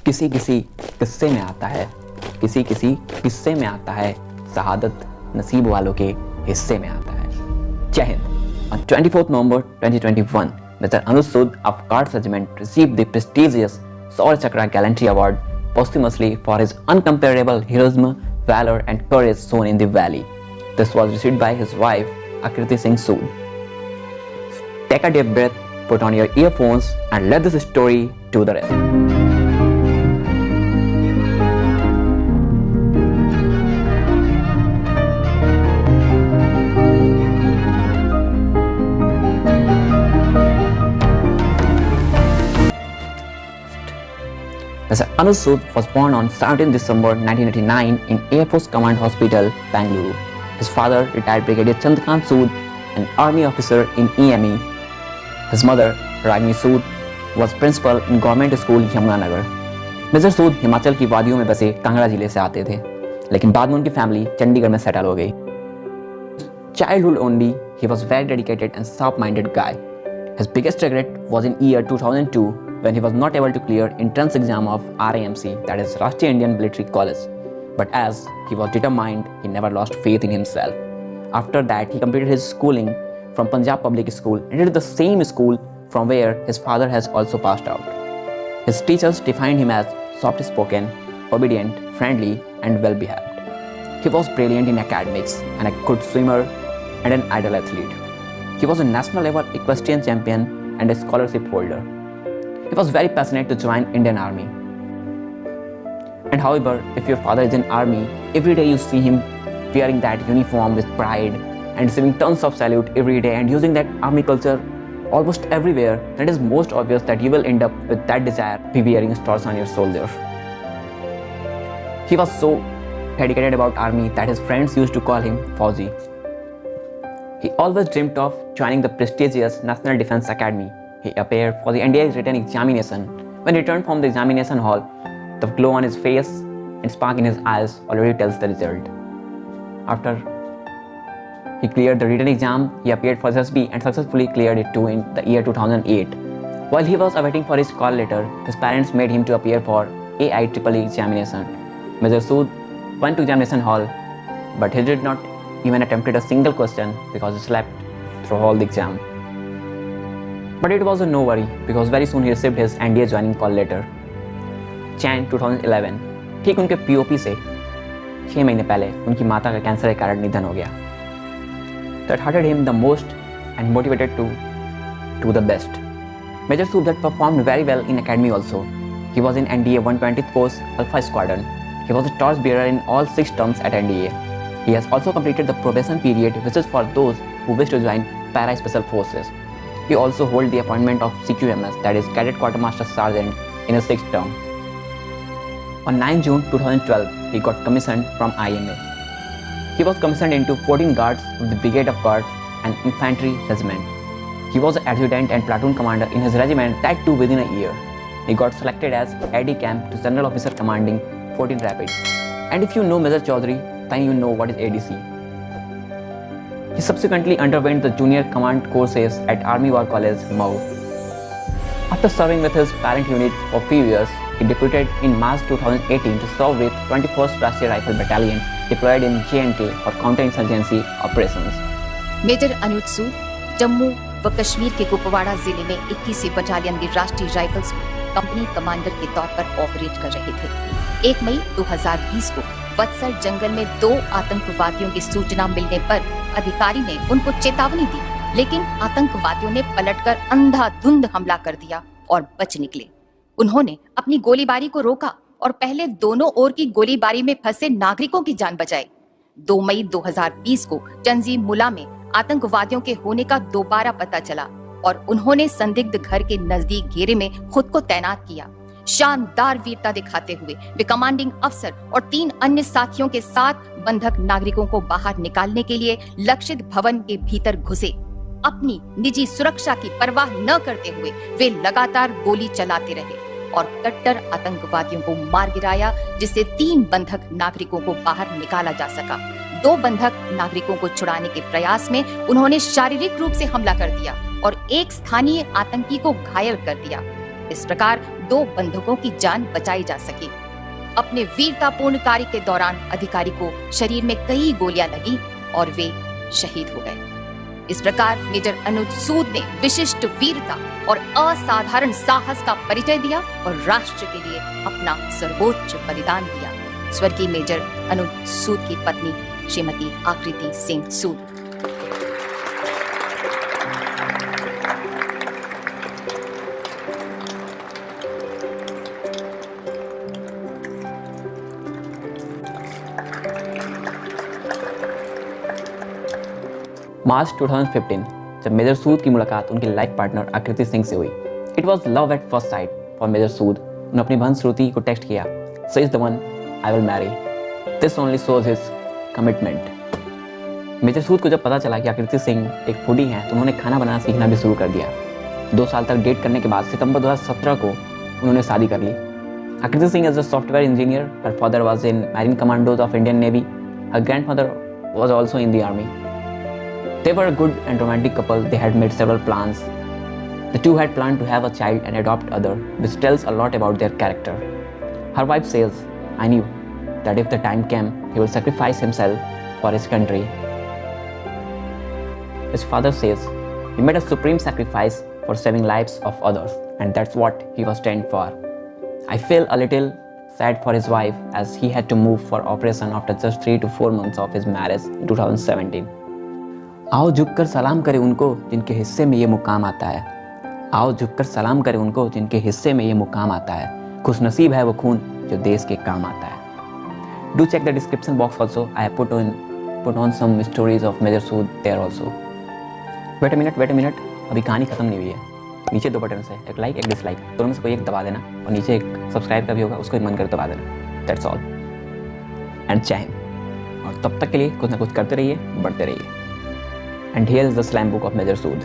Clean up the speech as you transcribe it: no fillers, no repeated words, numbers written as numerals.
किसी किसी किस्से में आता है, किसी किसी किस्से में आता है, शहादत नसीब वालों के हिस्से में आता है। जय Hind. On 24th November 2021, Mr. Anuj Sood of Guards Regiment received the prestigious Saur Chakra Gallantry Award posthumously for his uncomparable heroism, valor and courage shown in the valley. This was received by his wife, Akriti Singh Sood. Take a deep breath, put on your earphones and let this story do the rest. Mr. Anuj Sood was born on 17 December 1989 in Air Force Command Hospital, Bangalore. His father, retired Brigadier Chandrakant Sood, an army officer in EME. His mother, Ragini Sood, was principal in Government School, Yamunanagar. Mr. Sood Himachal की वादियों में बसे कांगड़ा जिले से आते थे, लेकिन बाद में उनकी फैमिली चंडीगढ़ में सेटल हो गई. Childhood only, he was very dedicated and sharp-minded guy. His biggest regret was in year 2002 when he was not able to clear entrance exam of RAMC, that is Rashtriya Indian Military College. But as he was determined, he never lost faith in himself. After that, he completed his schooling from Punjab Public School and entered the same school from where his father has also passed out. His teachers defined him as soft-spoken, obedient, friendly and well-behaved. He was brilliant in academics and a good swimmer and an ideal athlete. He was a national level equestrian champion and a scholarship holder. He was very passionate to join Indian Army. And however, if your father is in army, every day you see him wearing that uniform with pride and receiving tons of salute every day and using that army culture almost everywhere, then it is most obvious that you will end up with that desire to be wearing stars on your shoulder. He was so dedicated about army that his friends used to call him Fauji. He always dreamt of joining the prestigious National Defence Academy. He appeared for the NDA written examination. When he returned from the examination hall, the glow on his face and spark in his eyes already tells the result. After he cleared the written exam, he appeared for SSB and successfully cleared it too in the year 2008. While he was awaiting for his call letter, his parents made him to appear for AIEEE examination. Mr. Sood went to examination hall, but he did not even attempted a single question because he slept through all the exam. But it was a no worry because very soon he received his NDA joining call letter. Jan 2011, ठीक उनके POP से 6 महीने पहले उनकी माता का cancer के कारण निधन हो गया. That heartened him the most and motivated to do the best. Major Sood had performed very well in academy also. He was in NDA 120th Course Alpha Squadron. He was a torch bearer in all 6 terms at NDA. He has also completed the probation period, which is for those who wish to join Para Special Forces. He also holds the appointment of CQMS, that is Cadet Quartermaster Sergeant, in his 6th term. On 9 June 2012, he got commissioned from IMA. He was commissioned into 14 Guards of the Brigade of Guards and Infantry Regiment. He was an adjutant and platoon commander in his regiment, that too within a year. He got selected as AD Camp to General Officer commanding 14 Rapid. And if you know Major Chaudhary, then you know what is ADC. He subsequently underwent the junior command courses at Army War College, Mau. After serving with his parent unit for a few years, he deputed in March 2018 to serve with 21st Rashtriya Rifle Battalion deployed in J&K for counter-insurgency operations. Major Anuj Sood Jammu व कश्मीर के कुपवाड़ा जिले में 21वीं battalion की राष्ट्रीय rifles company commander के तौर पर ऑपरेट कर रहे थे. 1 मई 2020 को वत्सर जंगल में 2 आतंकवादियों की सूचना मिलने पर अधिकारी ने उनको चेतावनी दी, लेकिन आतंकवादियों ने पलटकर अंधाधुंध हमला कर दिया और बच निकले. उन्होंने अपनी गोलीबारी को रोका और पहले दोनों ओर की गोलीबारी में फंसे नागरिकों की जान बचाई. 2 मई 2020 को चंजी मुला में आतंकवादियों के होने का दोबारा पता चला और उन्होंने संदिग्ध घर के नजदीक घेरे में खुद को तैनात किया. शानदार वीरता दिखाते हुए वे कमांडिंग अफसर और 3 अन्य साथियों के साथ बंधक नागरिकों को बाहर निकालने के लिए लक्षित भवन के भीतर घुसे. अपनी निजी सुरक्षा की परवाह न करते हुए वे लगातार गोली चलाते रहे और कट्टर आतंकवादियों को मार गिराया, जिससे 3 बंधक नागरिकों को बाहर निकाला जा सका. 2 बंधक नागरिकों को छुड़ाने के प्रयास में उन्होंने शारीरिक रूप से हमला कर दिया और एक स्थानीय आतंकी को घायल कर दिया. इस प्रकार 2 बंधकों की जान बचाई जा सकी। अपने वीरतापूर्ण कार्य के दौरान अधिकारी को शरीर में कई गोलियां लगी और वे शहीद हो गए। इस प्रकार मेजर अनुज सूद ने विशिष्ट वीरता और असाधारण साहस का परिचय दिया और राष्ट्र के लिए अपना सर्वोच्च बलिदान दिया। स्वर्गीय मेजर अनुज सूद की पत्नी श्रीमती आकृति सिंह सूद। मार्च 2015 जब मेजर सूद की मुलाकात उनकी लाइफ पार्टनर आकृति सिंह से हुई, it was love at first sight for major Sood. उन्होंने अपनी बहन श्रुति को टेक्स्ट किया, "So is the one I will marry." This only shows his commitment. Major Sood को जब पता चला कि आकृति सिंह एक फूडी हैं, तो उन्होंने खाना बनाना सीखना भी शुरू कर दिया। 2 साल तक डेट करने के बाद सितंबर 2017 को उन्होंने शादी कर ली। आकृति Singh is a software engineer. Her father was in Marine Commandos of Indian Navy. Her grandmother was also in the army. They were a good and romantic couple. They had made several plans. The two had planned to have a child and adopt other, which tells a lot about their character. Her wife says, "I knew that if the time came, he would sacrifice himself for his country." His father says, "He made a supreme sacrifice for saving lives of others, and that's what he was trained for." I feel a little sad for his wife as he had to move for operation after just 3 to 4 months of his marriage in 2017. आओ झुककर सलाम करें उनको जिनके हिस्से में ये मुकाम आता है। आओ झुककर सलाम करें उनको जिनके हिस्से में ये मुकाम आता है। खुशनसीब है वो खून जो देश के काम आता है। Do check the description box also. I have put on some stories of Major Sood there also. Wait a minute. अभी कहानी खत्म नहीं हुई है। नीचे 2 बटन है, एक लाइक एक डिसलाइक, दोनों में से कोई एक दबा देना और नीचे एक सब्सक्राइब का भी होगा, उसको मन कर दबा देना। That's all. And जय हिंद। और तब तक के लिए कुछ ना कुछ करते रहिए, बढ़ते रहिए। And here is the slam book of Major Sood.